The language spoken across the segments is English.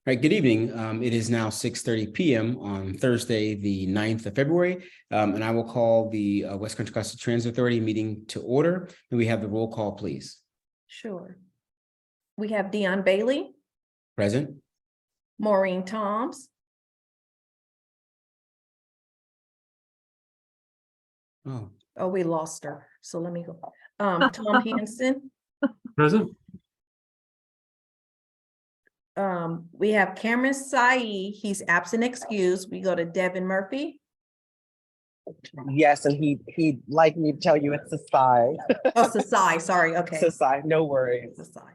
All right, good evening. It is now 6:30 p.m. on Thursday, the 9th of February, and I will call the West Contra Costa Transit Authority meeting to order. And we have the roll call, please. Sure. We have Dion Bailey, Present. Maureen Toms, Oh, we lost her, so let me go. Tom Hansen. Present. We have Cameron Sae, he's absent excused. We go to Devin Murphy. Yes, and he'd like me to tell you it's a sigh. Oh, Sasai, sorry, okay. It's a sigh, no worries. Sasai.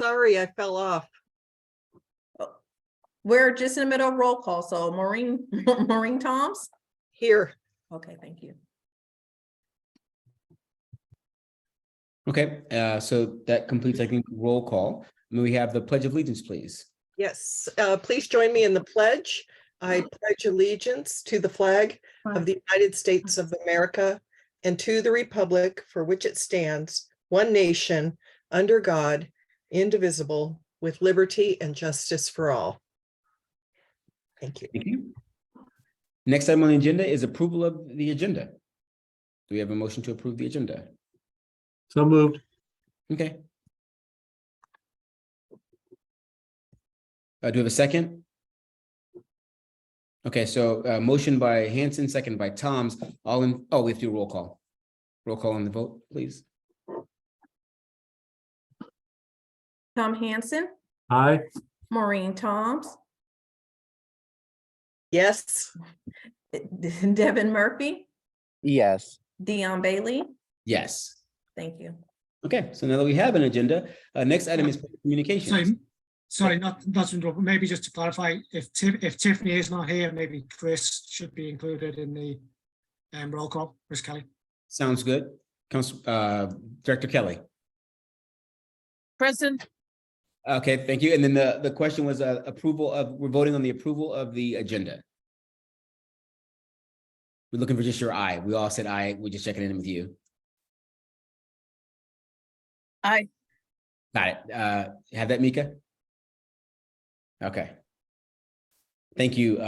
Sorry, I fell off. We're just in the middle of roll call, so Maureen Toms. Here. Okay, thank you. okay. So that completes, I think, roll call. May we have the Pledge of Allegiance, please? Yes, please join me in the pledge. I pledge allegiance to the flag of the United States of America and to the republic for which it stands, one nation, under God, indivisible, with liberty and justice for all. Thank you. Thank you. Next item on the agenda is approval of the agenda. Do we have a motion to approve the agenda? So moved. Okay. Do we have a second? Okay, so motion by Hanson, second by Toms. All in, we have to do roll call. Roll call on the vote, please. Tom Hansen, Aye. Maureen Toms, Yes, Devin Murphy, Yes. Dion Bailey. Yes. Thank you. Okay, so now that we have an agenda, next item is public communications. Sorry, not to interrupt, but maybe just to clarify, if Tiffany is not here, maybe Chris should be included in the roll call. Chris Kelly. Sounds good. Director Kelly. Present. Okay, thank you. And then the question was we're voting on the approval of the agenda. We're looking for just your aye. We all said aye. We're just checking in with you. Aye. Got it. Have that, Mika? Okay. Thank you,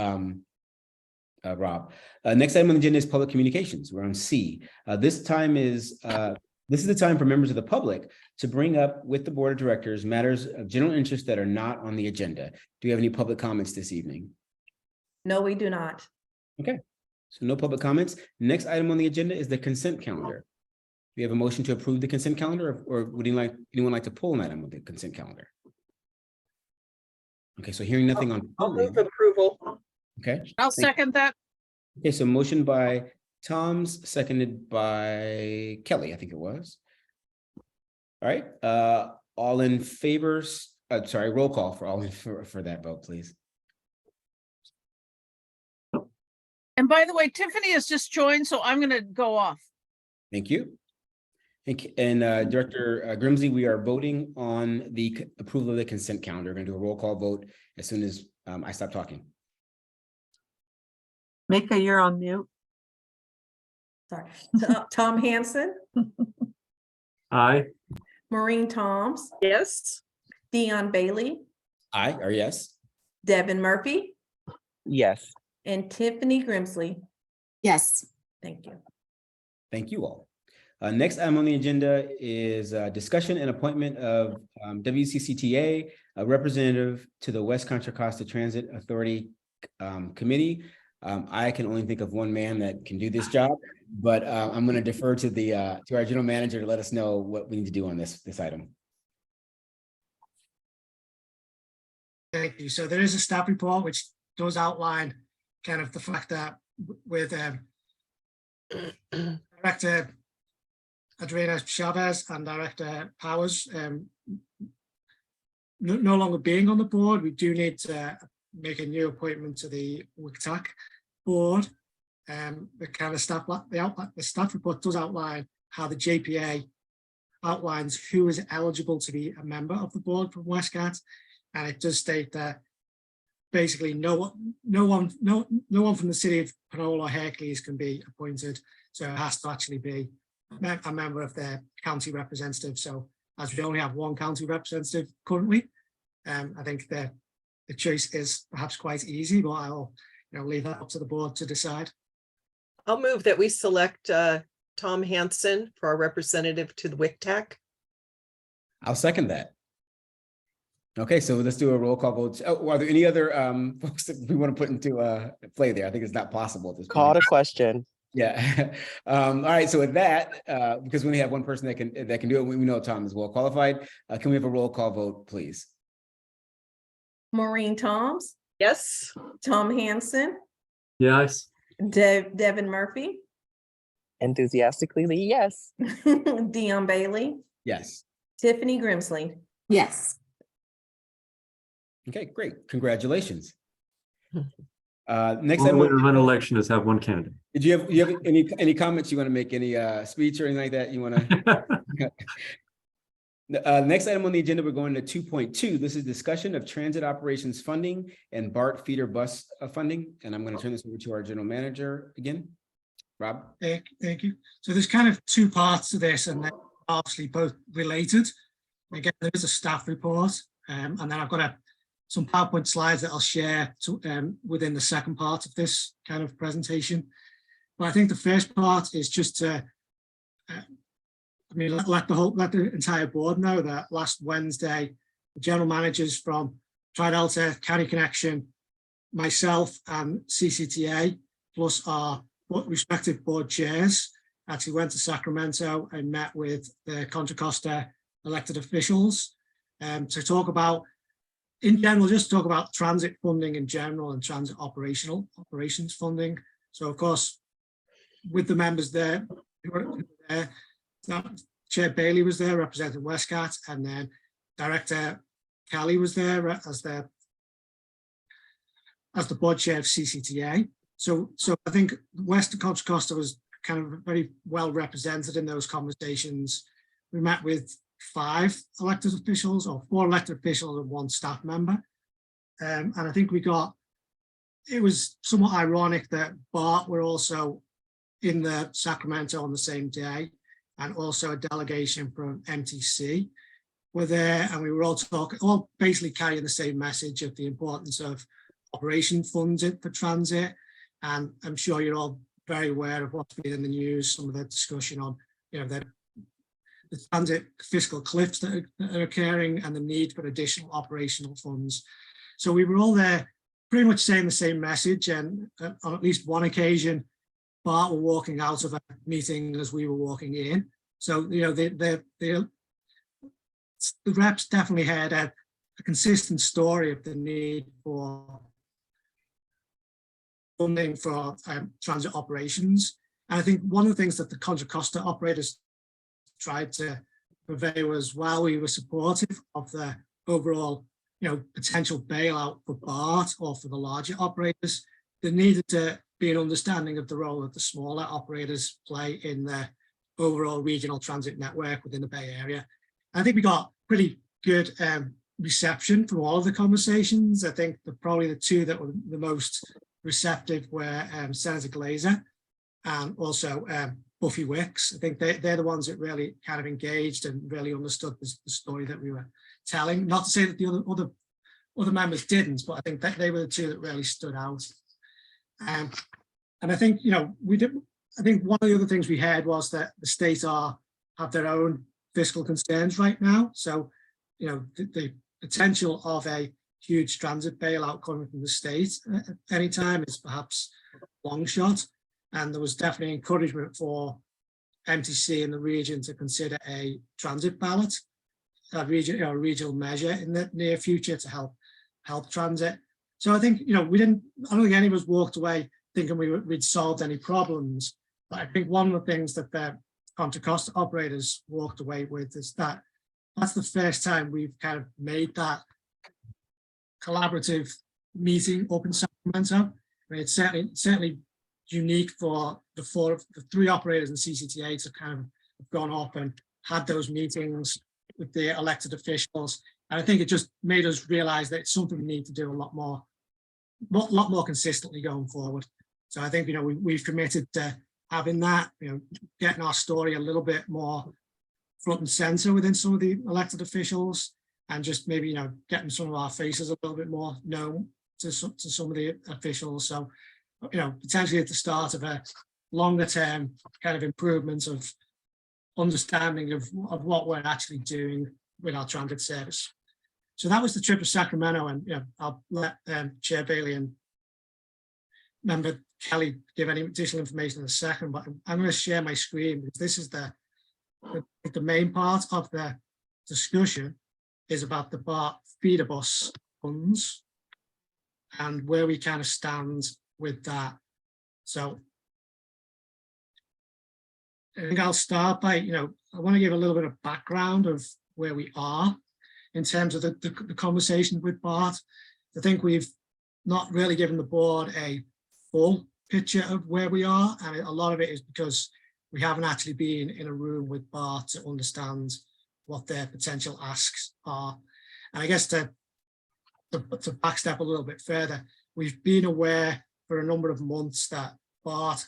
Rob. Next item on the agenda is public communications. We're on C. This is the time for members of the public to bring up with the board of directors matters of general interest that are not on the agenda. Do you have any public comments this evening? No, we do not. Okay, so no public comments. Next item on the agenda is the consent calendar. Do you have a motion to approve the consent calendar, or would anyone like to pull an item of the consent calendar? Okay, so hearing nothing on I'll pulling. move approval. Okay. I'll second that. Okay, so motion by Toms, seconded by Kelly, I think it was. All right, all in favor, roll call for all in for that vote, please. And by the way, Tiffany has just joined, so I'm going to go off. Thank you. And Director Grimsley, we are voting on the approval of the consent calendar. We're going to do a roll call vote as soon as I stop talking. Mika, you're on mute. Sorry. Tom Hansen, Aye. Maureen Toms, Yes, Dion Bailey, Aye or yes? Devin Murphy, Yes. and Tiffany Grimsley. Yes. Thank you. Thank you all. Next item on the agenda is discussion and appointment of WCCTA, a representative to the West Contra Costa Transit Authority Committee. I can only think of one man that can do this job, but I'm going to defer to our general manager to let us know what we need to do on this item. Thank you. So there is a staff report which does outline kind of the fact that with Director Adriana Chavez and Director Powers no longer being on the board, we do need to make a new appointment to the WCCTA board. The kind of staff, the staff report does outline how the JPA outlines who is eligible to be a member of the board from Westcott, and it does state that basically no one from the city of Panola or Hercules can be appointed, so it has to actually be a member of their county representative. So as we only have one county representative currently, I think the choice is perhaps quite easy, but I'll leave that up to the board to decide. I'll move that we select Tom Hansen for our representative to the WCTAC. I'll second that. Okay, so let's do a roll call vote. Oh, are there any other folks that we want to put into play there? I think it's not possible at this Call point. to question. Yeah. All right. So with that, because we only have one person that can do it, we know Tom is well qualified. Can we have a roll call vote, please? Maureen Toms, Yes, Tom Hansen, Yes. Devin Murphy, Enthusiastically, yes. Dion Bailey, Yes. Tiffany Grimsley. Yes. Okay, great. Congratulations. Next All time, winner of an election is have one candidate. did you have any comments you want to make? Any speech or anything like that you want to? Next item on the agenda, we're going to 2.2. This is discussion of transit operations funding and BART feeder bus funding. And I'm going to turn this over to our general manager again. Rob? Thank you. So there's kind of two parts to this, and they're obviously both related. Again, there is a staff report, and then I've got some PowerPoint slides that I'll share within the second part of this kind of presentation. But I think the first part is just to, let the entire board know that last Wednesday, the general managers from Tri-Delta, County Connection, myself, and CCTA, plus our respective board chairs, actually went to Sacramento and met with the Contra Costa elected officials to talk about, in general, just talk about transit funding in general and transit operations funding. So of course, with the members there, Chair Bailey was there representing Westcott, and then Director Kelly was there as the board chair of CCTA. So I think Western Contra Costa was kind of very well represented in those conversations. We met with 5 elected officials, or 4 elected officials and 1 staff member. And I think it was somewhat ironic that BART were also in the Sacramento on the same day, and also a delegation from MTC were there, and we were all basically carrying the same message of the importance of operation funds for transit. And I'm sure you're all very aware of what's been in the news, some of the discussion on, the transit fiscal cliffs that are occurring and the need for additional operational funds. So we were all there pretty much saying the same message, and on at least one occasion, BART were walking out of a meeting as we were walking in. So, the reps definitely had a consistent story of the need for funding for transit operations. And I think one of the things that the Contra Costa operators tried to convey was, while we were supportive of the overall, potential bailout for BART or for the larger operators, there needed to be an understanding of the role that the smaller operators play in the overall regional transit network within the Bay Area. I think we got pretty good reception from all of the conversations. I think probably the 2 that were the most receptive were Senator Glazer and also Buffy Wicks. I think they're the ones that really kind of engaged and really understood the story that we were telling. Not to say that the other members didn't, but I think that they were the 2 that really stood out. And I think, I think one of the other things we heard was that the states have their own fiscal concerns right now. So, the potential of a huge transit bailout coming from the state at any time is perhaps a long shot. And there was definitely encouragement for MTC in the region to consider a transit ballot, a regional measure in the near future to help transit. So I think, I don't think any of us walked away thinking we'd solved any problems. But I think one of the things that the Contra Costa operators walked away with is that that's the first time we've kind of made that collaborative meeting up in Sacramento. I mean, it's certainly unique for the 3 operators in CCTA to kind of have gone up and had those meetings with the elected officials. And I think it just made us realize that it's something we need to do a lot more consistently going forward. So I think, we've committed to having that, getting our story a little bit more front and center within some of the elected officials. and just maybe, getting some of our faces a little bit more known to some of the officials. So, potentially at the start of a longer term kind of improvements of understanding of what we're actually doing with our transit service. So that was the trip to Sacramento, and I'll let Chair Bailey and Member Kelly give any additional information in a second, but I'm going to share my screen because this is the main part of the discussion is about the BART feeder bus funds and where we kind of stand with that. So I think I'll start by, I want to give a little bit of background of where we are in terms of the conversation with BART. I think we've not really given the board a full picture of where we are, and a lot of it is because we haven't actually been in a room with BART to understand what their potential asks are. And I guess to backstep a little bit further, we've been aware for a number of months that BART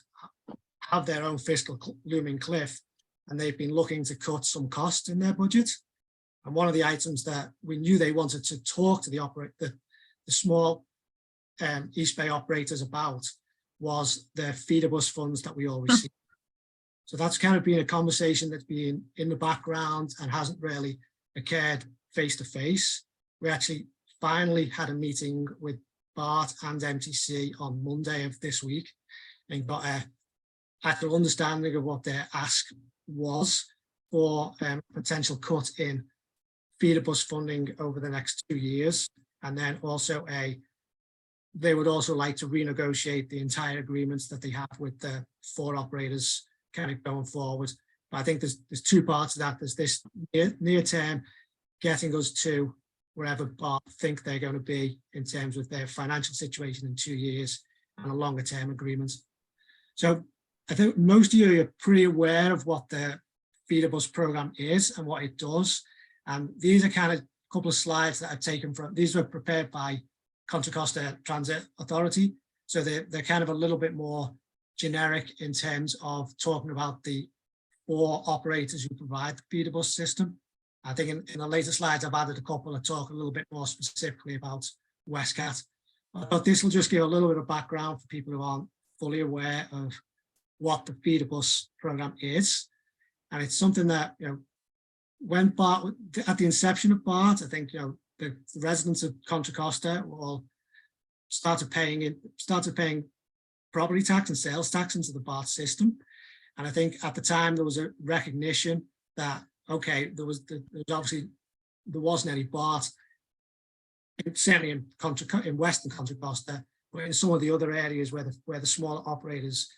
have their own fiscal looming cliff, and they've been looking to cut some costs in their budget. And one of the items that we knew they wanted to talk to the small East Bay operators about was the feeder bus funds that we all receive. So that's kind of been a conversation that's been in the background and hasn't really occurred face to face. We actually finally had a meeting with BART and MTC on Monday of this week and got a actual understanding of what their ask was for potential cut in feeder bus funding over the next 2 years. And then also they would also like to renegotiate the entire agreements that they have with the 4 operators kind of going forward. But I think there's 2 parts of that. There's this near term, getting us to wherever BART think they're going to be in terms of their financial situation in 2 years, and a longer term agreement. So I think most of you are pretty aware of what the feeder bus program is and what it does. And these are kind of a couple of slides that I've taken from, these were prepared by Contra Costa Transit Authority. So they're kind of a little bit more generic in terms of talking about the 4 operators who provide the feeder bus system. I think in the later slides, I've added a couple that talk a little bit more specifically about Westcat. But this will just give a little bit of background for people who aren't fully aware of what the feeder bus program is. And it's something that, when BART, at the inception of BART, I think, the residents of Contra Costa all started paying property tax and sales tax into the BART system. And I think at the time there was a recognition that, okay, there wasn't any BART, certainly in Western Contra Costa, but in some of the other areas where the smaller operators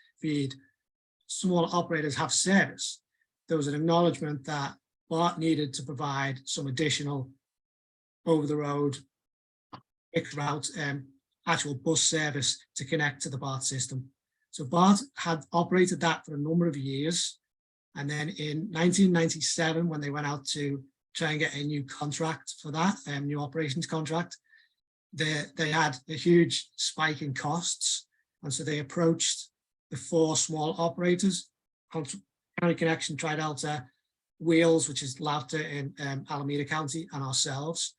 have service, there was an acknowledgement that BART needed to provide some additional over-the-road fixed route actual bus service to connect to the BART system. So BART had operated that for a number of years. And then in 1997, when they went out to try and get a new contract for that, new operations contract, they had a huge spike in costs. And so they approached the 4 small operators, County Connection, Tri-Delta, Wheels, which is Laughter in Alameda County, and ourselves.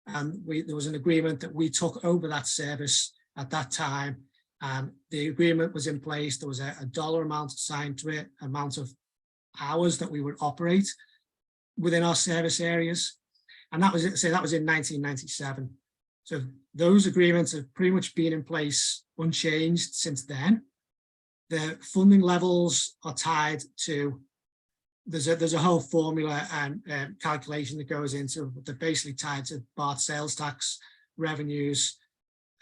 And there was an agreement that we took over that service at that time. And the agreement was in place. There was a dollar amount assigned to it, amount of hours that we would operate within our service areas. And that was in 1997. So those agreements have pretty much been in place unchanged since then. The funding levels are tied to, there's a whole formula and calculation that goes into, they're basically tied to BART sales tax revenues.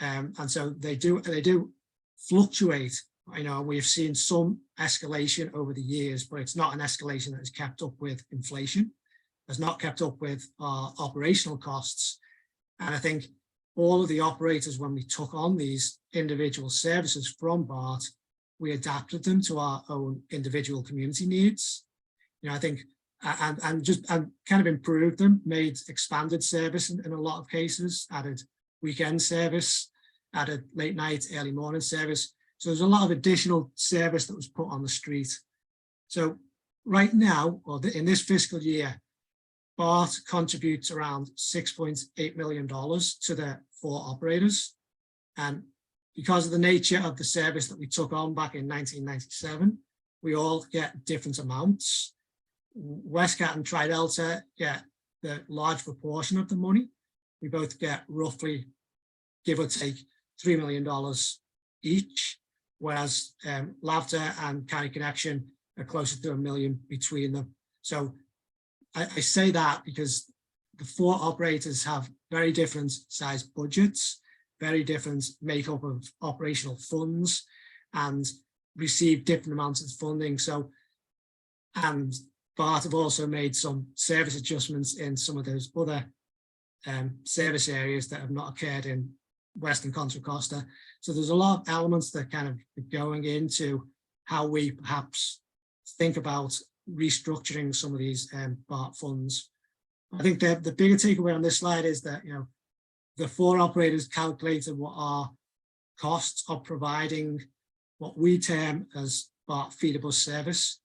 And so they do fluctuate. We've seen some escalation over the years, but it's not an escalation that is kept up with inflation. It's not kept up with our operational costs. And I think all of the operators, when we took on these individual services from BART, we adapted them to our own individual community needs. I think, and kind of improved them, made expanded service in a lot of cases, added weekend service, added late night, early morning service. So there's a lot of additional service that was put on the street. So right now, or in this fiscal year, BART contributes around $6.8 million to the 4 operators. And because of the nature of the service that we took on back in 1997, we all get different amounts. Westcat and Tri-Delta get the large proportion of the money. We both get roughly, give or take, $3 million each, whereas Lavta and County Connection are closer to $1 million between them. So I say that because the 4 operators have very different size budgets, very different makeup of operational funds, and receive different amounts of funding. So, and BART have also made some service adjustments in some of those other service areas that have not occurred in Western Contra Costa. So there's a lot of elements that kind of going into how we perhaps think about restructuring some of these BART funds. I think the bigger takeaway on this slide is that, you know, the 4 operators calculated what our costs of providing what we term as BART feeder bus service.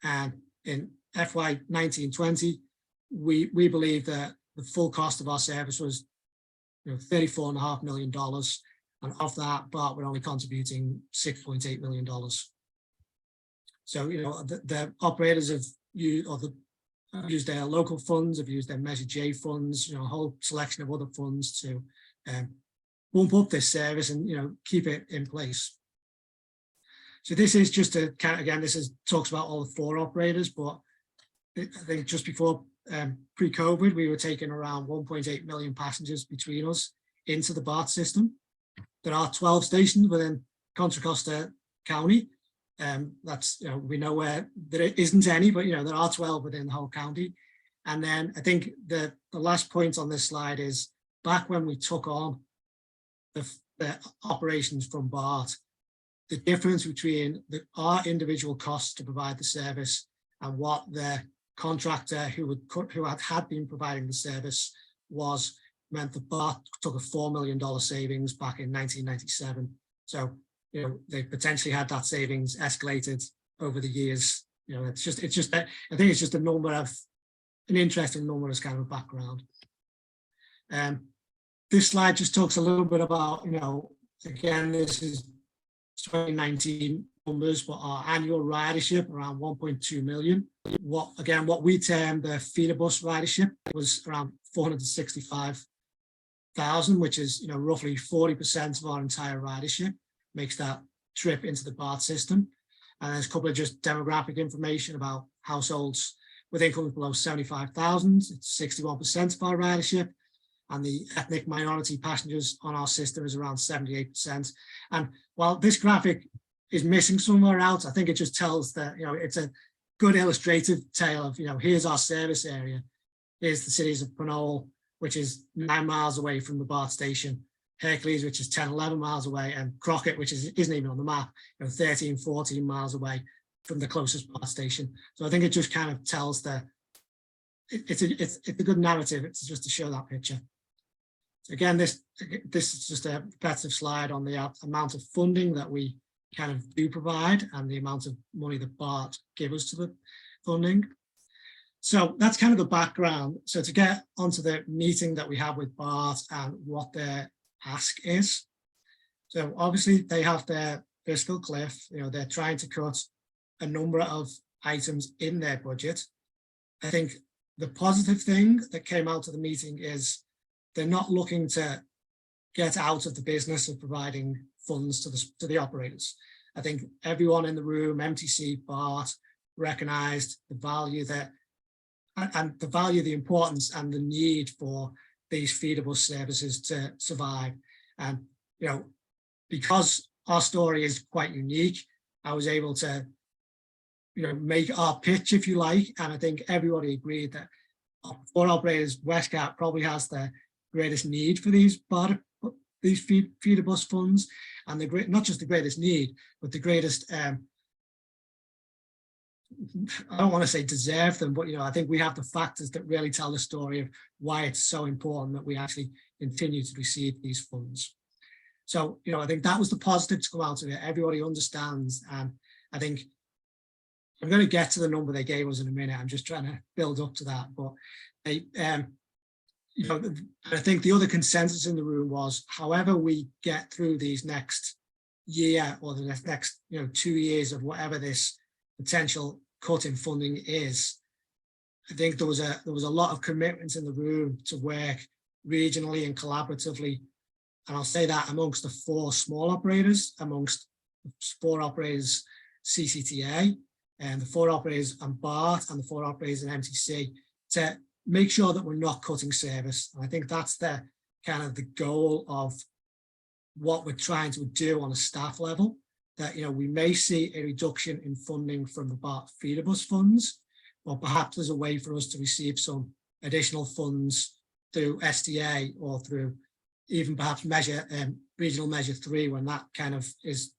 And in FY 1920, we believe that the full cost of our service was, you know, $34.5 million. And of that, BART were only contributing $6.8 million. So, you know, the operators have used their local funds, have used their Measure J funds, you know, a whole selection of other funds to bump up this service and, you know, keep it in place. So this is just a kind of, again, this is talks about all the 4 operators, but I think just before pre-COVID, we were taking around 1.8 million passengers between us into the BART system. There are 12 stations within Contra Costa County. That's, you know, we know where there isn't any, but, you know, there are 12 within the whole county. And then I think the last point on this slide is back when we took on the operations from BART, the difference between our individual costs to provide the service and what the contractor who had been providing the service was, meant that BART took a $4 million savings back in 1997. So, you know, they potentially had that savings escalated over the years. You know, it's just I think it's just a number of an interesting number as kind of a background. This slide just talks a little bit about, you know, again, this is 2019 numbers, but our annual ridership around 1.2 million. What we term the feeder bus ridership was around 465,000, which is, you know, roughly 40% of our entire ridership makes that trip into the BART system. And there's a couple of just demographic information about households with incomes below 75,000. It's 61% of our ridership. And the ethnic minority passengers on our system is around 78%. And while this graphic is missing somewhere else, I think it just tells that, you know, it's a good illustrative tale of, you know, here's our service area. Here's the cities of Pinole, which is 9 miles away from the BART station, Hercules, which is 10, 11 miles away, and Crockett, which isn't even on the map, you know, 13, 14 miles away from the closest BART station. So I think it just kind of tells it's a good narrative. It's just to show that picture. Again, this is just a repetitive slide on the amount of funding that we kind of do provide and the amount of money that BART give us to the funding. So that's kind of the background. So to get onto the meeting that we have with BART and what their ask is. So obviously they have their fiscal cliff, you know, they're trying to cut a number of items in their budget. I think the positive thing that came out of the meeting is they're not looking to get out of the business of providing funds to the operators. I think everyone in the room, MTC, BART, recognized the value the importance and the need for these feeder bus services to survive. And, you know, because our story is quite unique, I was able to, you know, make our pitch, if you like, and I think everybody agreed that for operators, Westcat probably has the greatest need for these feeder bus funds, and not just the greatest need, but the greatest, I don't want to say deserve them, but, you know, I think we have the factors that really tell the story of why it's so important that we actually continue to receive these funds. So, you know, I think that was the positive to come out of it. Everybody understands, and I think I'm going to get to the number they gave us in a minute. I'm just trying to build up to that, but you know, I think the other consensus in the room was, however we get through these next year or the next 2 years of whatever this potential cut in funding is, I think there was a lot of commitment in the room to work regionally and collaboratively, and I'll say that amongst the 4 small operators, amongst the 4 operators CCTA, and the 4 operators and BART, and the 4 operators in MTC, to make sure that we're not cutting service. And I think that's the kind of the goal of what we're trying to do on a staff level, that we may see a reduction in funding from the BART feeder bus funds, or perhaps there's a way for us to receive some additional funds through SDA or through even perhaps regional measure 3, when that is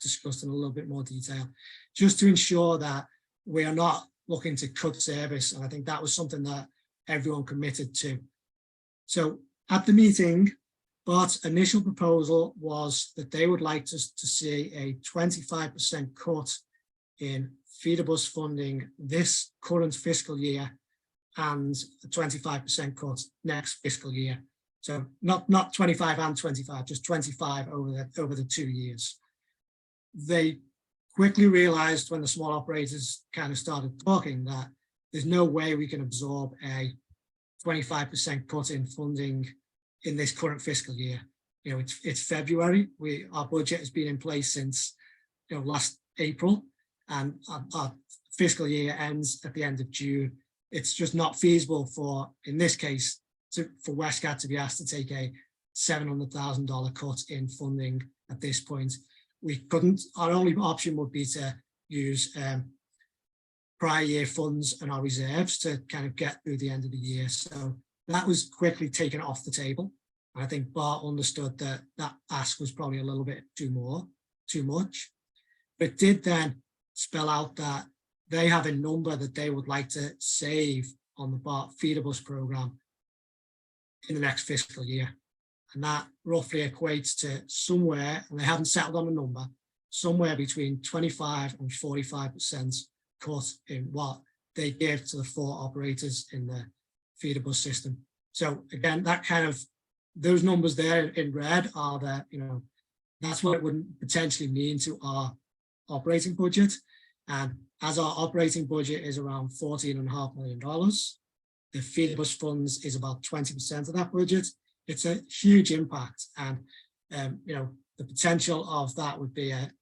discussed in a little bit more detail, just to ensure that we are not looking to cut service. And I think that was something that everyone committed to. So at the meeting, BART's initial proposal was that they would like to see a 25% cut in feeder bus funding this current fiscal year, and a 25% cut next fiscal year. So not 25 and 25, just 25 over the 2 years. They quickly realized, when the small operators kind of started talking, that there's no way we can absorb a 25% cut in funding in this current fiscal year. It's February. Our budget has been in place since last April, and our fiscal year ends at the end of June. It's just not feasible in this case, for Westcat to be asked to take a $700,000 cut in funding at this point. We couldn't. Our only option would be to use prior year funds and our reserves to kind of get through the end of the year. So that was quickly taken off the table. And I think BART understood that that ask was probably a little bit too much. But it did then spell out that they have a number that they would like to save on the BART feeder bus program in the next fiscal year. And that roughly equates to somewhere, and they haven't settled on a number, somewhere between 25 and 45% cut in what they give to the 4 operators in the feeder bus system. So again, that those numbers there in red are that, that's what it would potentially mean to our operating budget. And as our operating budget is around $14.5 million, the feeder bus funds is about 20% of that budget. It's a huge impact, and the potential of that would be a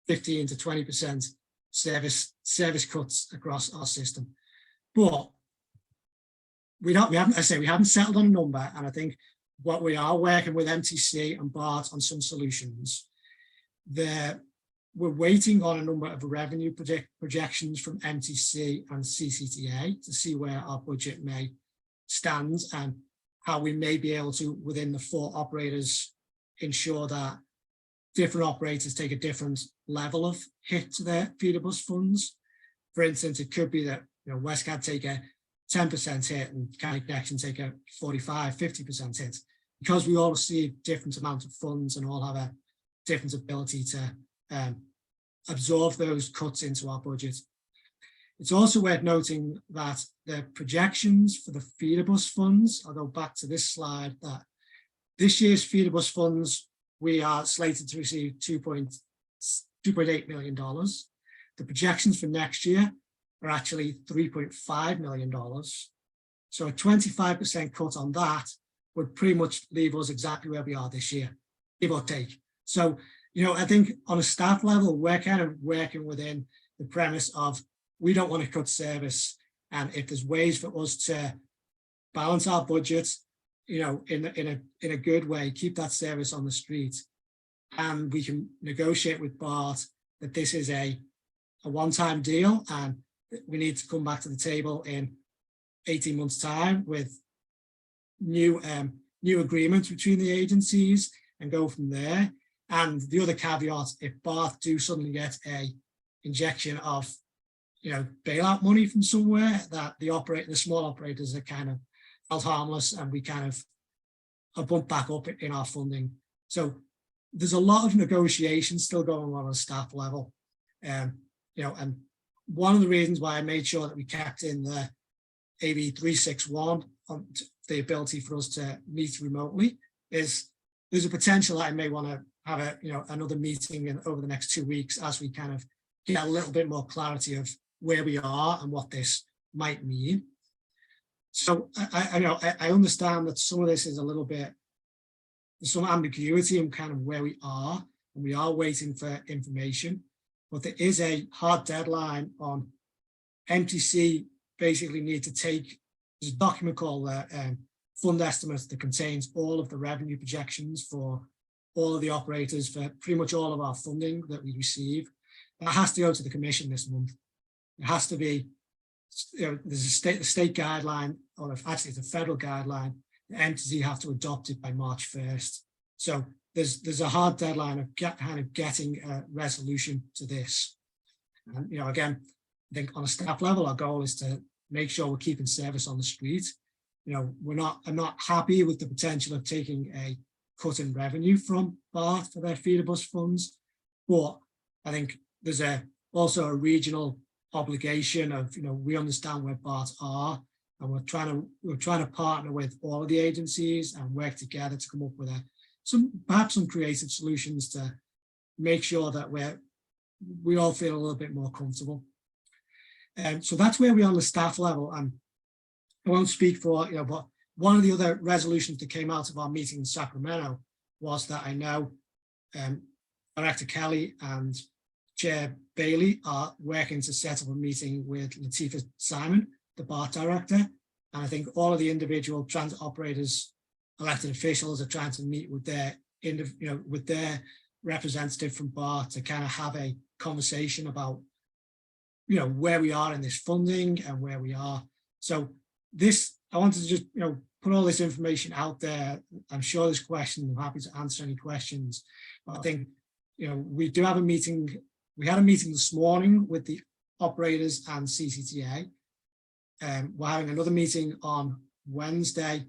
15 to 20% service cuts across our system. But we haven't settled on a number, and I think what we are working with MTC and BART on some solutions. We're waiting on a number of revenue projections from MTC and CCTA to see where our budget may stand, and how we may be able to, within the 4 operators, ensure that different operators take a different level of hit to their feeder bus funds. For instance, it could be that Westcat take a 10% hit and County Connection take a 45, 50% hit, because we all receive different amounts of funds and all have a different ability to absorb those cuts into our budget. It's also worth noting that the projections for the feeder bus funds, I'll go back to this slide, that this year's feeder bus funds, we are slated to receive $2.8 million. The projections for next year are actually $3.5 million. So a 25% cut on that would pretty much leave us exactly where we are this year, give or take. So, I think on a staff level, we're kind of working within the premise of, we don't want to cut service, and if there's ways for us to balance our budget, in a good way, keep that service on the street, and we can negotiate with BART that this is a one-time deal, and we need to come back to the table in 18 months' time with new agreements between the agencies and go from there. And the other caveat, if BART do suddenly get a injection of bailout money from somewhere, that the small operators are kind of held harmless, and we kind of are bumped back up in our funding. So there's a lot of negotiations still going on a staff level. And one of the reasons why I made sure that we kept in the AB 361 on the ability for us to meet remotely, is there's a potential that I may want to have another meeting over the next 2 weeks as we kind of get a little bit more clarity of where we are and what this might mean. So I understand that some of this is a little bit, there's some ambiguity in kind of where we are, and we are waiting for information, but there is a hard deadline on MTC. Basically need to take, there's a document called fund estimates that contains all of the revenue projections for all of the operators for pretty much all of our funding that we receive. That has to go to the commission this month. It has to be, there's a state guideline, or actually it's a federal guideline. The MTC have to adopt it by March 1st. So there's a hard deadline of getting a resolution to this. And again, I think on a staff level, our goal is to make sure we're keeping service on the street. I'm not happy with the potential of taking a cut in revenue from BART for their feeder bus funds, but I think there's also a regional obligation of, we understand where BART are, and we're trying to partner with all of the agencies and work together to come up with perhaps some creative solutions to make sure that we all feel a little bit more comfortable. So that's where we are on the staff level. And I won't speak for, but one of the other resolutions that came out of our meeting in Sacramento was that I know Director Kelly and Chair Bailey are working to set up a meeting with Latifah Simon, the BART director. And I think all of the individual transit operators, elected officials, are trying to meet with their, with their representative from BART to kind of have a conversation about, where we are in this funding and where we are. So this, I wanted to just, put all this information out there. I'm sure there's questions. I'm happy to answer any questions. But I think, we do have a meeting. We had a meeting this morning with the operators and CCTA. We're having another meeting on Wednesday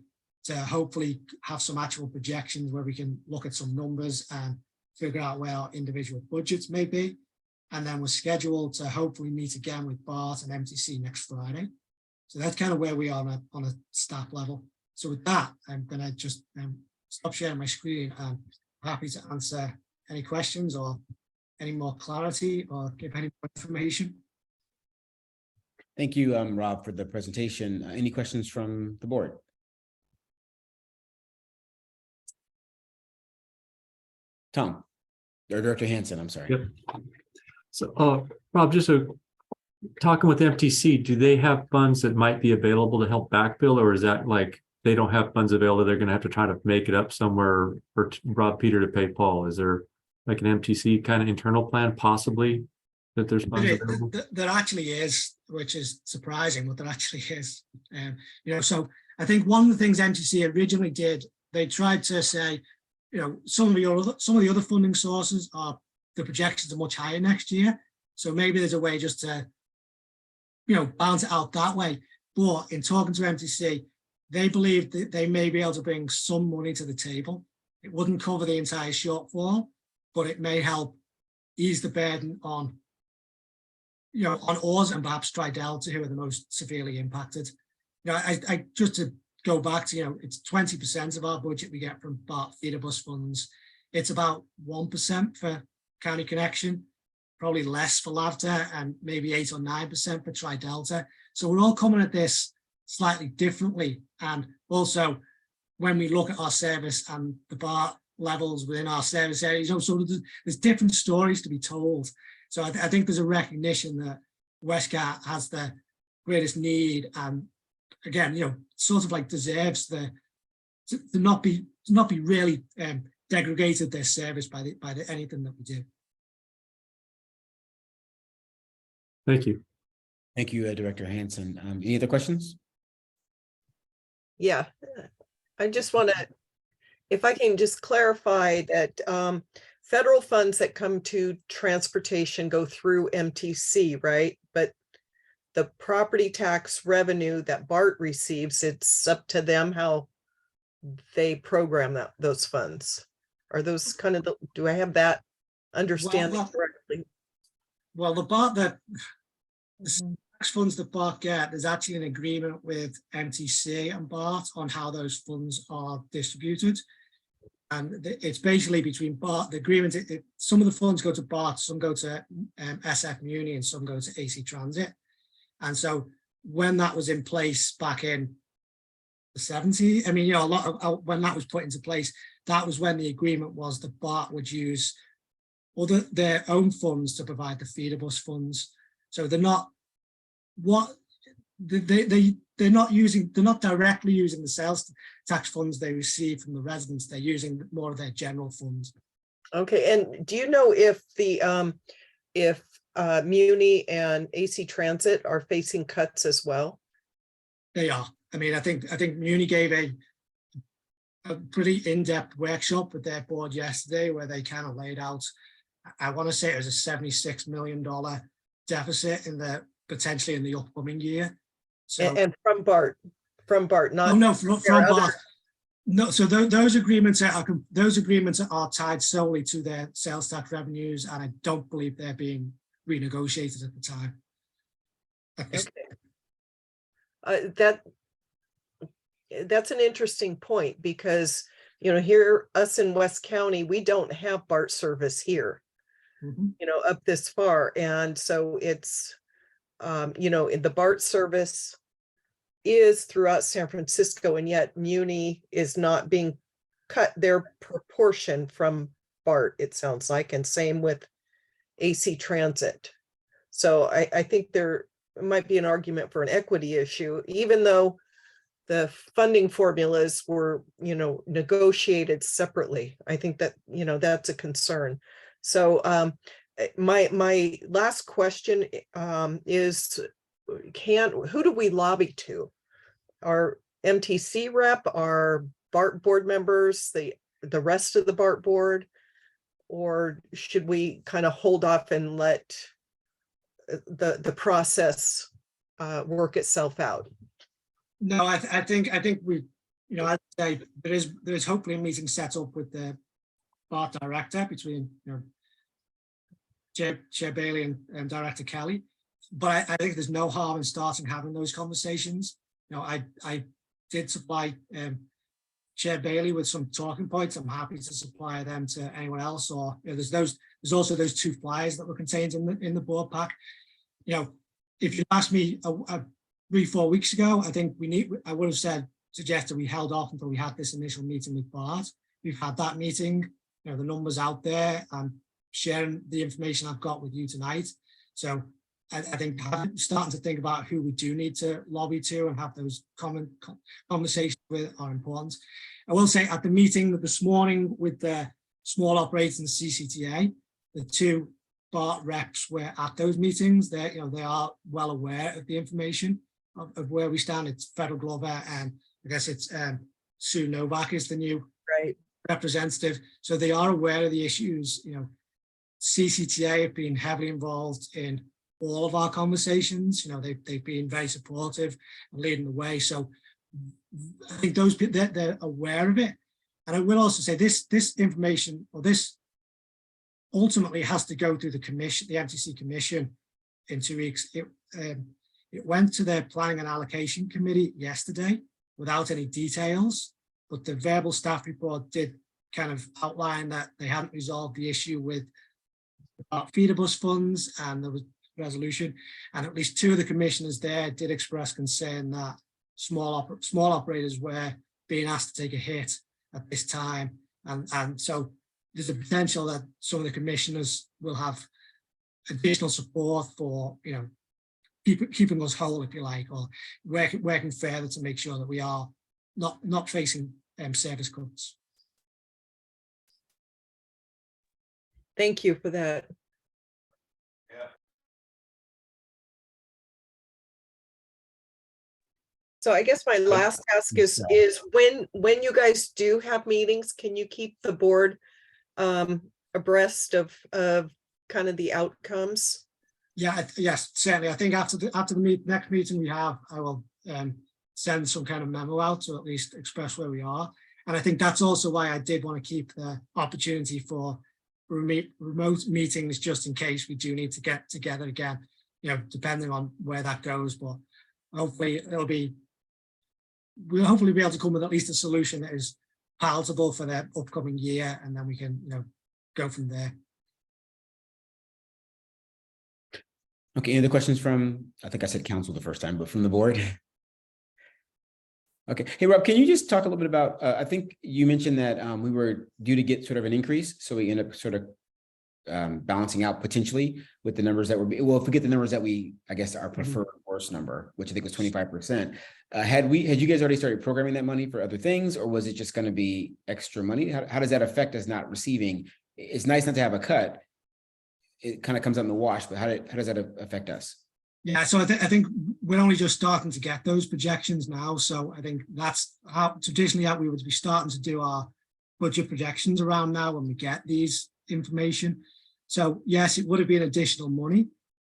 to hopefully have some actual projections where we can look at some numbers and figure out where our individual budgets may be. And then we're scheduled to hopefully meet again with BART and MTC next Friday. So that's kind of where we are on a staff level. So with that, I'm going to just stop sharing my screen, and I'm happy to answer any questions or any more clarity or give any more information. Thank you, Rob, for the presentation. Any questions from the board? Tom, or Director Hansen, I'm sorry. Yep. So, Rob, just talking with MTC, do they have funds that might be available to help backfill, or is that like they don't have funds available, they're going to have to try to make it up somewhere for Rob Peter to pay Paul? Is there like an MTC kind of internal plan possibly that there's funds available? There actually is, which is surprising, but there actually is. So I think one of the things MTC originally did, they tried to say, some of the other funding sources are, the projections are much higher next year. So maybe there's a way just to, balance it out that way. But in talking to MTC, they believe that they may be able to bring some money to the table. It wouldn't cover the entire shortfall, but it may help ease the burden on, on us and perhaps Tri-Delta, who are the most severely impacted. I just to go back to, it's 20% of our budget we get from BART feeder bus funds. It's about 1% for County Connection, probably less for LAVTA, and maybe 8 or 9% for Tri-Delta. So we're all coming at this slightly differently. And also, when we look at our service and the BART levels within our service areas, so there's different stories to be told. So I think there's a recognition that Westcott has the greatest need, and again, sort of like deserves to not be really degraded their service by anything that we do. Thank you. Thank you, Director Hansen. Any other questions? Yeah, I just want to, if I can just clarify that federal funds that come to transportation go through MTC, right? But the property tax revenue that BART receives, it's up to them how they program those funds. Are those kind of do I have that understanding correctly? Well, the BART, funds that BART get, there's actually an agreement with MTC and BART on how those funds are distributed. And it's basically between BART, the agreement, some of the funds go to BART, some go to SF Muni, and some go to AC Transit. And so when that was in place back in the 70s, I mean, you know, a lot of, when that was put into place, that was when the agreement was that BART would use their own funds to provide the feeder bus funds. So they're not they're not directly using the sales tax funds they receive from the residents. They're using more of their general funds. Okay, and do you know if the Muni and AC Transit are facing cuts as well? They are. I mean, I think Muni gave a pretty in-depth workshop with their board yesterday where they kind of laid out, I want to say it was a $76 million deficit potentially in the upcoming year. So And from BART, not. oh no, from BART. No, so those agreements are tied solely to their sales tax revenues, and I don't believe they're being renegotiated at the time. Okay. That's an interesting point because, you know, here, us in West County, we don't have BART service here, you know, up this far. And so it's, you know, the BART service is throughout San Francisco, and yet Muni is not being cut their proportion from BART, it sounds like, and same with AC Transit. So I think there might be an argument for an equity issue, even though the funding formulas were, you know, negotiated separately. I think that, you know, that's a concern. So my last question is, who do we lobby to? Our MTC rep, our BART board members, the rest of the BART board, or should we kind of hold off and let the process work itself out? No, I think we, you know, I'd say there's hopefully a meeting set up with the BART director between, you know, Chair Bailey and Director Kelly. But I think there's no harm in starting having those conversations. You know, I did supply Chair Bailey with some talking points. I'm happy to supply them to anyone else. Or, you know, there's also those 2 flyers that were contained in the board pack. You know, if you asked me 3-4 weeks ago, I think I would have suggested we held off until we had this initial meeting with BART. We've had that meeting. You know, the numbers out there. I'm sharing the information I've got with you tonight. So I think starting to think about who we do need to lobby to and have those common conversations with are important. I will say at the meeting this morning with the small operators and CCTA, the 2 BART reps were at those meetings. They are well aware of the information of where we stand. It's Federal Glover, and I guess it's Sue Novak is the new representative. So they are aware of the issues. You know, CCTA have been heavily involved in all of our conversations. You know, they've been very supportive and leading the way. So I think those they're aware of it. And I will also say this information, or this ultimately has to go through the commission, the MTC commission in 2 weeks. It went to their planning and allocation committee yesterday without any details, but the verbal staff report did kind of outline that they hadn't resolved the issue with feeder bus funds, and there was resolution, and at least 2 of the commissioners there did express concern that small operators were being asked to take a hit at this time, and so there's a potential that some of the commissioners will have additional support for, you know, keeping us whole, if you like, or working further to make sure that we are not facing service cuts. Thank you for that. So I guess my last ask is when you guys do have meetings, can you keep the board abreast of kind of the outcomes? Yeah, yes, certainly. I think after the next meeting we have, I will send some kind of memo out to at least express where we are. And I think that's also why I did want to keep the opportunity for remote meetings, just in case we do need to get together again. depending on where that goes, but hopefully we'll hopefully be able to come with at least a solution that is palatable for the upcoming year, and then we can, go from there. Okay, any other questions from, I think I said council the first time, but from the board? Okay, hey, Rob, can you just talk a little bit about, I think you mentioned that we were due to get sort of an increase, so we end up sort of balancing out potentially with the numbers that were, well, if we get the numbers that we, I guess, our preferred worst number, which I think was 25%. Had you guys already started programming that money for other things, or was it just going to be extra money? How does that affect us not receiving? It's nice not to have a cut. It kind of comes out in the wash, but how does that affect us? Yeah, so I think we're only just starting to get those projections now. So I think that's how traditionally we would be starting to do our budget projections around now when we get these information. So yes, it would have been additional money,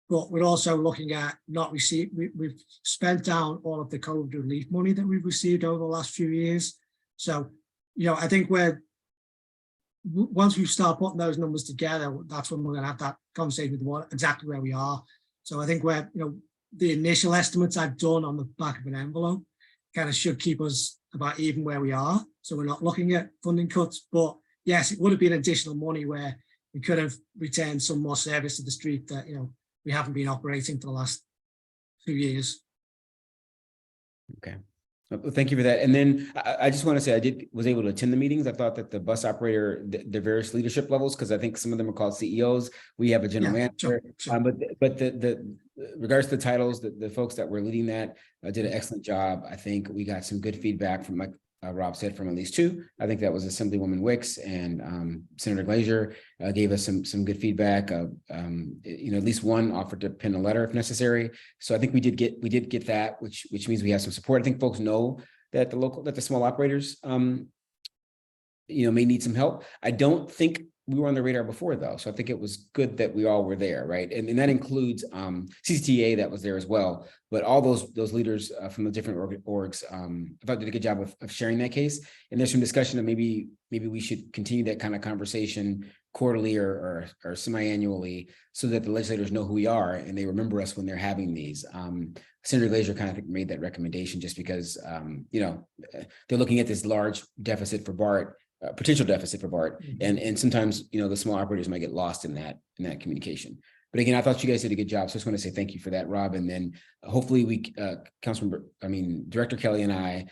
but we're also looking at not receive. We've spent down all of the COVID relief money that we've received over the last few years. So, I think once we start putting those numbers together, that's when we're going to have that conversation with exactly where we are. So I think the initial estimates I've done on the back of an envelope kind of should keep us about even where we are. So we're not looking at funding cuts, but yes, it would have been additional money where we could have retained some more service to the street that, we haven't been operating for the last few years. Okay. Well, thank you for that. And then I just want to say I was able to attend the meetings. I thought that the bus operator, the various leadership levels, because I think some of them are called CEOs. We have a general manager, sure. But the regards to the titles, the folks that were leading that did an excellent job. I think we got some good feedback from, like Rob said, from at least two. I think that was Assemblywoman Wicks and Senator Glazer gave us some good feedback. At least one offered to pen a letter if necessary. So I think we did get that, which means we have some support. I think folks know that the small operators, may need some help. I don't think we were on the radar before, though, so I think it was good that we all were there, right? And that includes CCTA that was there as well. But all those leaders from the different orgs, I thought did a good job of sharing that case. And there's some discussion of maybe we should continue that kind of conversation quarterly or semi-annually, so that the legislators know who we are and they remember us when they're having these. Senator Glazer kind of made that recommendation just because they're looking at this large deficit for BART. Potential deficit for BART, and sometimes the small operators might get lost in that communication. But again, I thought you guys did a good job, so I just want to say thank you for that, Rob. And then hopefully Director Kelly and I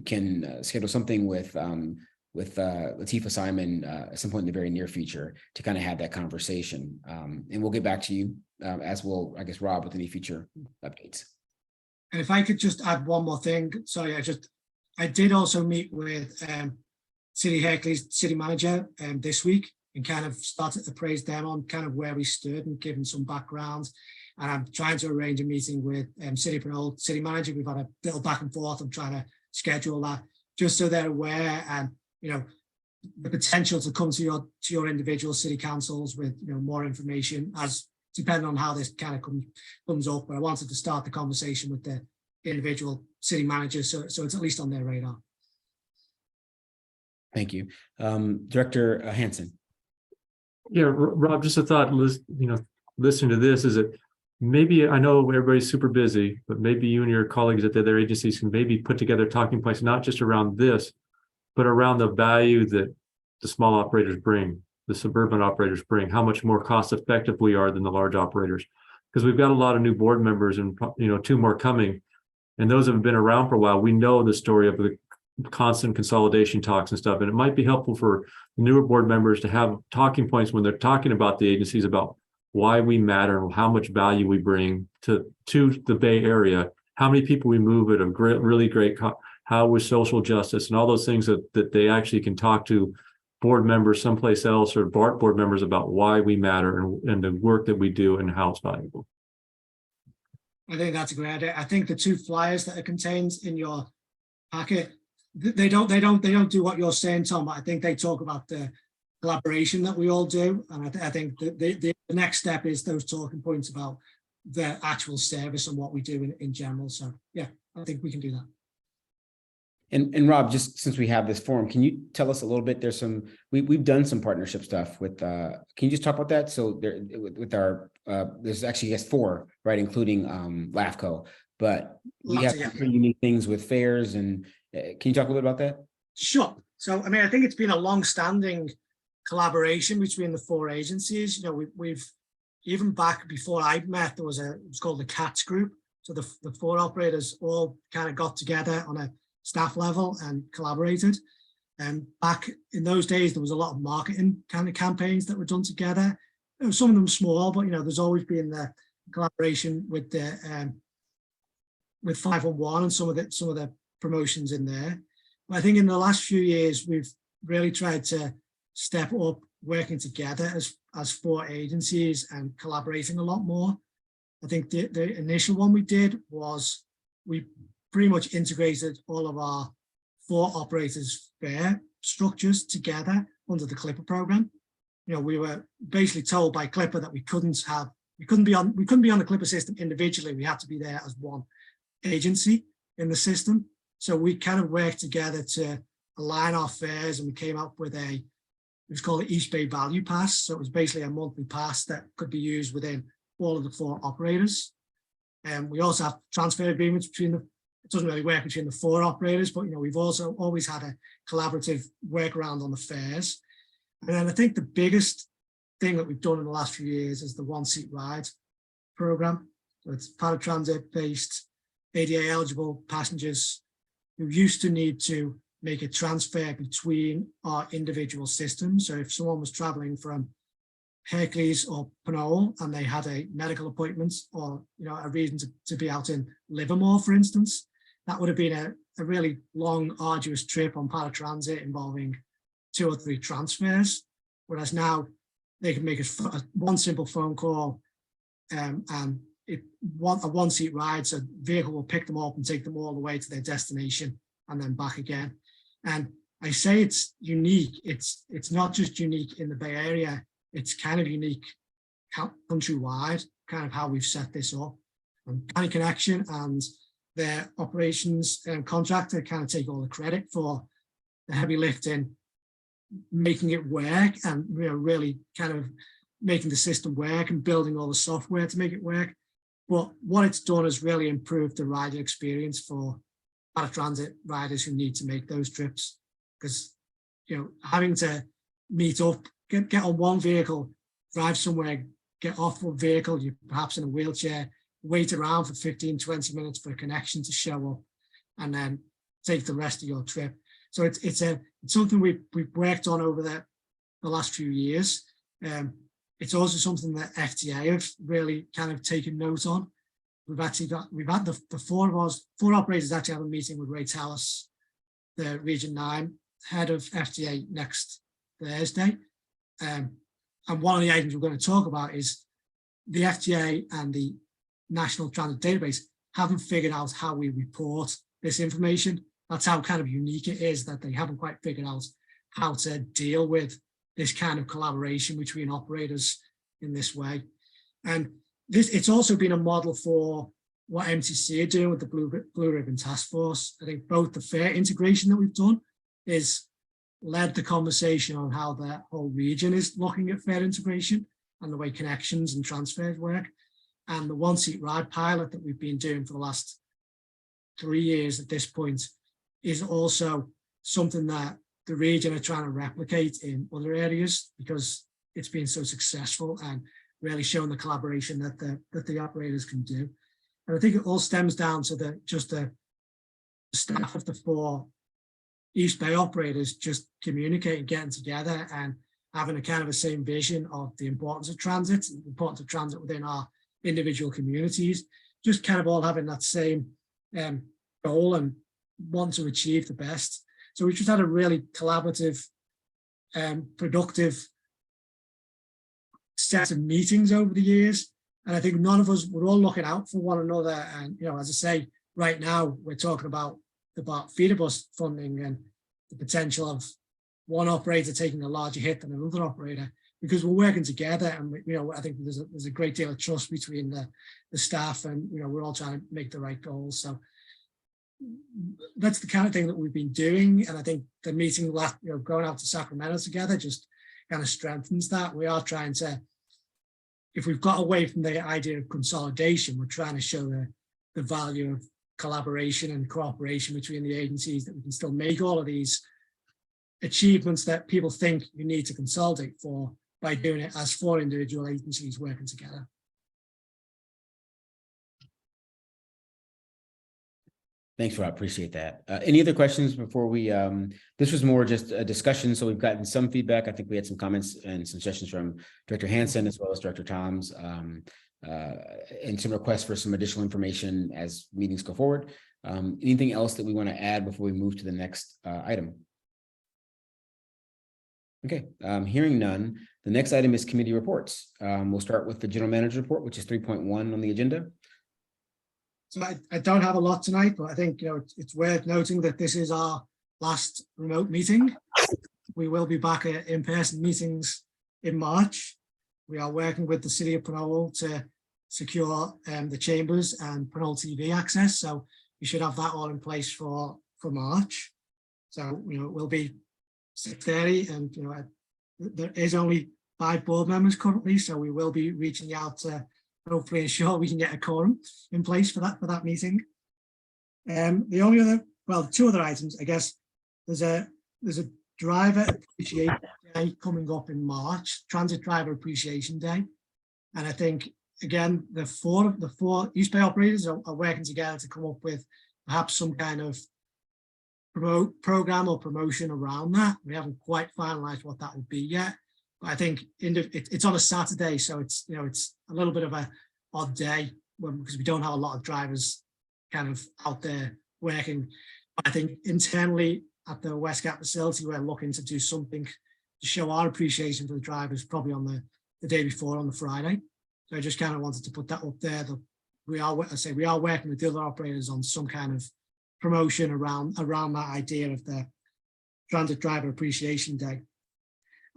can schedule something with Latifah Simon at some point in the very near future to kind of have that conversation. And we'll get back to you as will, I guess, Rob, with any future updates. And if I could just add one more thing, sorry, I did also meet with City Hercules city manager this week and kind of started to praise them on kind of where we stood and give them some background. And I'm trying to arrange a meeting with City Pernod city manager. We've had a little back and forth. I'm trying to schedule that just so they're aware and the potential to come to your individual city councils with more information as depending on how this kind of comes up. But I wanted to start the conversation with the individual city managers so it's at least on their radar. Thank you. Director Hansen. Yeah, Rob, just a thought, listening to this is that maybe, I know everybody's super busy, but maybe you and your colleagues at the other agencies can maybe put together talking points, not just around this, but around the value that the small operators bring, the suburban operators bring, how much more cost effective we are than the large operators. Because we've got a lot of new board members and, two more coming. And those have been around for a while. We know the story of the constant consolidation talks and stuff. And it might be helpful for newer board members to have talking points when they're talking about the agencies about why we matter and how much value we bring to the Bay Area, how many people we move at a really great, how with social justice and all those things that they actually can talk to board members someplace else or BART board members about why we matter and the work that we do and how it's valuable. I think that's a great idea. I think the two flyers that are contained in your packet, they don't do what you're saying, Tom, but I think they talk about the collaboration that we all do. And I think the next step is those talking points about the actual service and what we do in general. So yeah, I think we can do that. And Rob, just since we have this forum, can you tell us a little bit? There's some, we've done some partnership stuff with, can you just talk about that? So there, with our, there's actually, I guess, 4, right? Including LAFCO, but we have some pretty unique things with fairs, and can you talk a little bit about that? Sure. So, I mean, I think it's been a long-standing collaboration between the 4 agencies. You know, we've even back before I met, there was it was called the CATS group. So the 4 operators all kind of got together on a staff level and collaborated. And back in those days, there was a lot of marketing kind of campaigns that were done together. You know, some of them small, but you know, there's always been the collaboration with the with 511 and some of the promotions in there. But I think in the last few years, we've really tried to step up working together as 4 agencies and collaborating a lot more. I think the initial one we did was we pretty much integrated all of our 4 operators fare structures together under the Clipper program. You know, we were basically told by Clipper that we couldn't be on the Clipper system individually. We had to be there as one agency in the system. So we kind of worked together to align our fares, and we came up with it was called the East Bay Value Pass. So it was basically a monthly pass that could be used within all of the 4 operators. And we also have transfer agreements between it doesn't really work between the 4 operators, but you know, we've also always had a collaborative workaround on the fares. And then I think the biggest thing that we've done in the last few years is the 1-seat ride program. So it's paratransit based, ADA eligible passengers who used to need to make a transfer between our individual systems. So if someone was traveling from Hercules or Pinole and they had a medical appointment or you know a reason to be out in Livermore, for instance, that would have been a really long, arduous trip on paratransit involving 2 or 3 transfers. Whereas now they can make one simple phone call and a 1-seat ride, so vehicle will pick them up and take them all the way to their destination and then back again. And I say it's unique. It's not just unique in the Bay Area. It's kind of unique countrywide, kind of how we've set this up. And County Connection and their operations contractor kind of take all the credit for the heavy lifting, making it work, and you know, really kind of making the system work and building all the software to make it work. But what it's done is really improved the rider experience for paratransit riders who need to make those trips. Because you know, having to meet up, get on one vehicle, drive somewhere, get off one vehicle, you're perhaps in a wheelchair, wait around for 15-20 minutes for a connection to show up, and then take the rest of your trip. So it's something we've worked on over the last few years. It's also something that FTA have really kind of taken note on. We've had the 4 operators actually have a meeting with Ray Tallis, the Region 9 head of FTA, next Thursday. And one of the items we're going to talk about is the FTA and the National Transit Database haven't figured out how we report this information. That's how kind of unique it is, that they haven't quite figured out how to deal with this kind of collaboration between operators in this way. And it's also been a model for what MTC are doing with the Blue Ribbon Task Force. I think both the fare integration that we've done is led the conversation on how the whole region is looking at fare integration and the way connections and transfers work. And the 1-seat ride pilot that we've been doing for the last 3 years at this point is also something that the region are trying to replicate in other areas, because it's been so successful and really showing the collaboration that the operators can do. And I think it all stems down to the staff of the 4 East Bay operators just communicating, getting together and having a kind of the same vision of the importance of transit, the importance of transit within our individual communities, just kind of all having that same goal and want to achieve the best. So we just had a really collaborative, productive set of meetings over the years. And I think none of us were all looking out for one another. And, you know, as I say, right now, we're talking about feeder bus funding and the potential of one operator taking a larger hit than another operator, because we're working together. And, you know, I think there's a great deal of trust between the staff, and, you know, we're all trying to make the right goals. So that's the kind of thing that we've been doing. And I think the meeting last, going out to Sacramento together just kind of strengthens that. We are trying to, if we've got away from the idea of consolidation, we're trying to show the value of collaboration and cooperation between the agencies, that we can still make all of these achievements that people think you need to consolidate for by doing it as 4 individual agencies working together. Thanks, Rob. Appreciate that. Any other questions before we, this was more just a discussion. So we've gotten some feedback. I think we had some comments and some suggestions from Director Hansen as well as Director Toms, and some requests for some additional information as meetings go forward. Anything else that we want to add before we move to the next item? Okay, hearing none. The next item is committee reports. We'll start with the general manager report, which is 3.1 on the agenda. So I don't have a lot tonight, but I think it's worth noting that this is our last remote meeting. We will be back at in-person meetings in March. We are working with the City of Penola to secure the chambers and Penola TV access. So we should have that all in place for March. So it will be 6:30, and there is only 5 board members currently, so we will be reaching out to hopefully ensure we can get a quorum in place for that meeting. The only other, well, 2 other items, I guess. There's a driver appreciation day coming up in March, Transit Driver Appreciation Day, and I think again the four East Bay operators are working together to come up with perhaps some kind of program or promotion around that. We haven't quite finalized what that would be yet. I think it's on a Saturday, so it's a little bit of a odd day because we don't have a lot of drivers kind of out there working. I think internally at the Westcat facility, we're looking to do something to show our appreciation for the drivers, probably on the day before, on the Friday. So I just kind of wanted to put that up there. That we are working with the other operators on some kind of promotion around that idea of the Transit Driver Appreciation Day.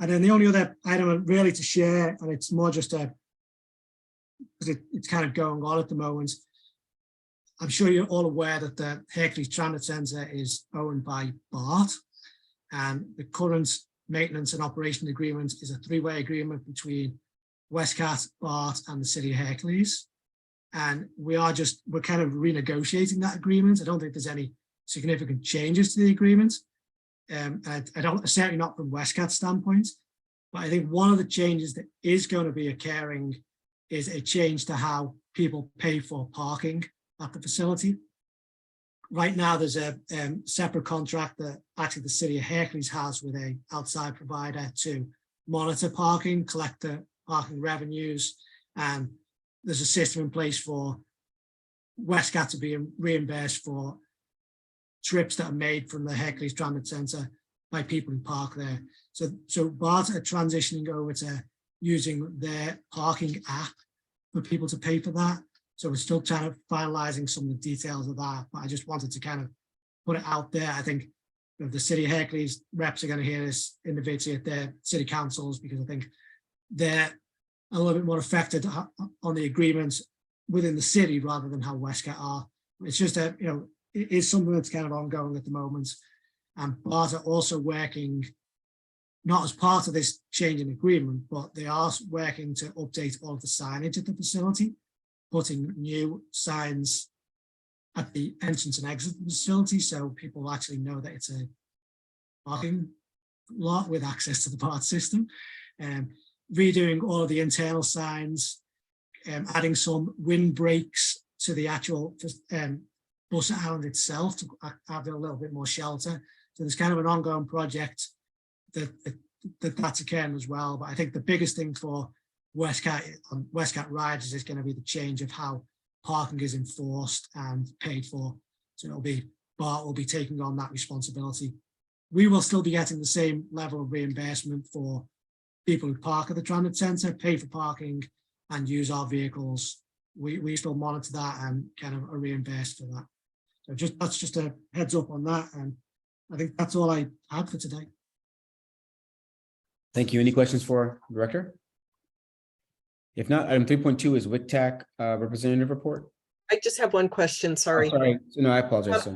And then the only other item really to share, and it's more just because it's kind of going on at the moment. I'm sure you're all aware that the Hercules Transit Centre is owned by BART, and the current maintenance and operation agreement is a 3-way agreement between Westcat, BART, and the City of Hercules. And we're kind of renegotiating that agreement. I don't think there's any significant changes to the agreement. I don't, certainly not from Westcat's standpoint, but I think one of the changes that is going to be occurring is a change to how people pay for parking at the facility. Right now, there's a separate contract that actually the City of Hercules has with an outside provider to monitor parking, collect the parking revenues, and there's a system in place for Westcat to be reimbursed for trips that are made from the Hercules Transit Centre by people who park there. So BART are transitioning over to using their parking app for people to pay for that. So we're still kind of finalising some of the details of that, but I just wanted to kind of put it out there. I think the City of Hercules reps are going to hear this individually at their city councils, because I think they're a little bit more affected on the agreements within the city rather than how Westcat are. It's just it is something that's kind of ongoing at the moment. And BART are also working, not as part of this change in agreement, but they are working to update all of the signage at the facility, putting new signs at the entrance and exit of the facility, so people actually know that it's a parking lot with access to the BART system. Redoing all of the internal signs, adding some windbreaks to the actual bus island itself to have a little bit more shelter. So there's kind of an ongoing project that's occurring as well. But I think the biggest thing for Westcat Riders is going to be the change of how parking is enforced and paid for. So BART will be taking on that responsibility. We will still be getting the same level of reimbursement for people who park at the transit centre, pay for parking and use our vehicles. We still monitor that and kind of are reimbursed for that. So that's just a heads up on that. And I think that's all I had for today. Thank you. Any questions for the Director? If not, item 3.2 is WCCTA representative report. I just have one question, sorry. Sorry, no, I apologize.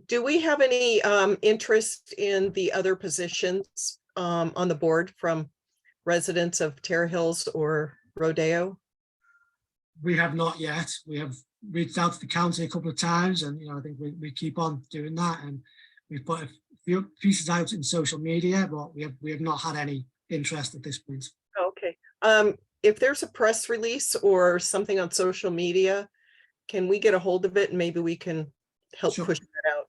Do we have any interest in the other positions on the board from residents of Terra Hills or Rodeo? We have not yet. We have reached out to the county a couple of times, and I think we keep on doing that. And we've put a few pieces out in social media, but we have not had any interest at this point. Okay. If there's a press release or something on social media, can we get a hold of it and maybe we can help Sure. push that out?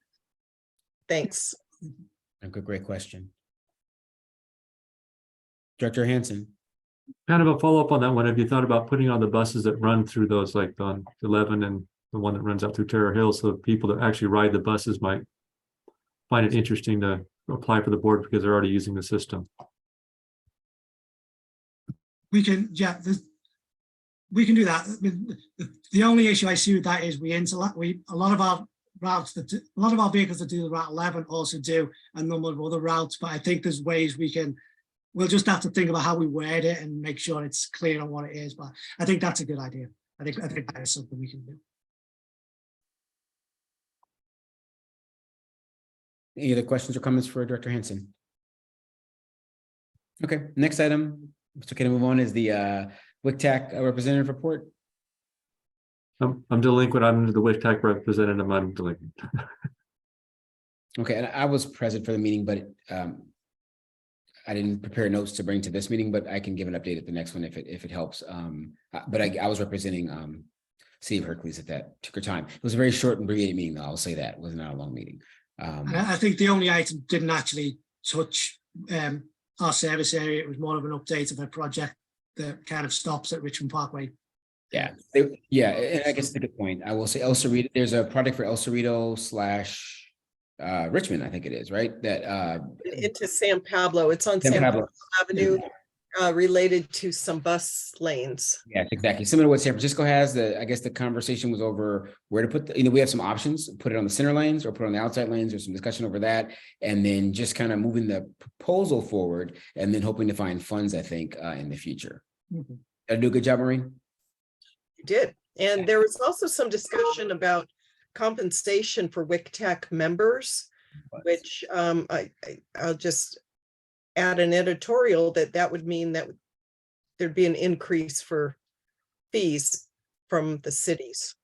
Thanks. Great question. Director Hanson. Kind of a follow-up on that one. Have you thought about putting on the buses that run through those, like on 11 and the one that runs out through Terra Hills, so people that actually ride the buses might find it interesting to apply for the board because they're already using the system? We can, yeah, we can do that. The only issue I see with that is a lot of our vehicles that do the Route 11 also do a number of other routes, but I think there's ways we'll just have to think about how we word it and make sure it's clear on what it is. But I think that's a good idea. I think that is something we can do. Any other questions or comments for Director Hanson? Okay, next item, so can I move on, is the WCTAC representative report. I'm delinquent. I'm the WCTAC representative. I'm delinquent. Okay, and I was present for the meeting, but I didn't prepare notes to bring to this meeting, but I can give an update at the next one if it helps. But I was representing City of Hercules at that particular time. It was a very short and abbreviated meeting, though, I'll say that. It was not a long meeting. And I think the only item didn't actually touch our service area. It was more of an update of a project that kind of stops at Richmond Parkway. Yeah, and I guess that's a good point. I will say El Cerrito, there's a project for El Cerrito / Richmond, I think it is, right? That Into San Pablo. It's on San San Pablo. Pablo Avenue, related to some bus lanes. Yes, exactly. Similar to what San Francisco has. I guess the conversation was over where to put we have some options, put it on the center lanes or put it on the outside lanes. There's some discussion over that. And then just kind of moving the proposal forward and then hoping to find funds, I think, in the future. Mhm. Did I do a good job, Maureen? You did. And there was also some discussion about compensation for WCTAC members, which I'll just add an editorial that would mean that there'd be an increase for fees from the cities.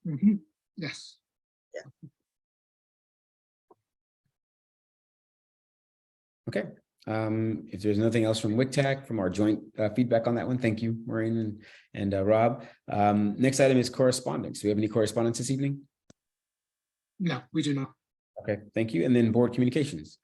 Mhm. Yes. Okay. If there's nothing else from WCTAC, from our joint feedback on that one, thank you, Maureen and Rob. Next item is correspondence. Do we have any correspondence this evening? No, we do not. Okay, thank you. And then board communications.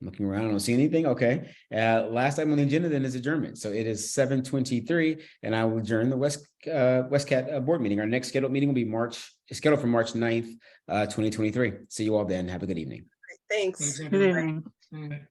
Looking around, I don't see anything. Okay. Last item on the agenda then is adjournment. So it is 7:23, and I will adjourn the WestCat board meeting. Our next scheduled meeting will be scheduled for March 9th, 2023. See you all then. Have a good evening. Thanks. Thanks, Good everyone. evening. Bye.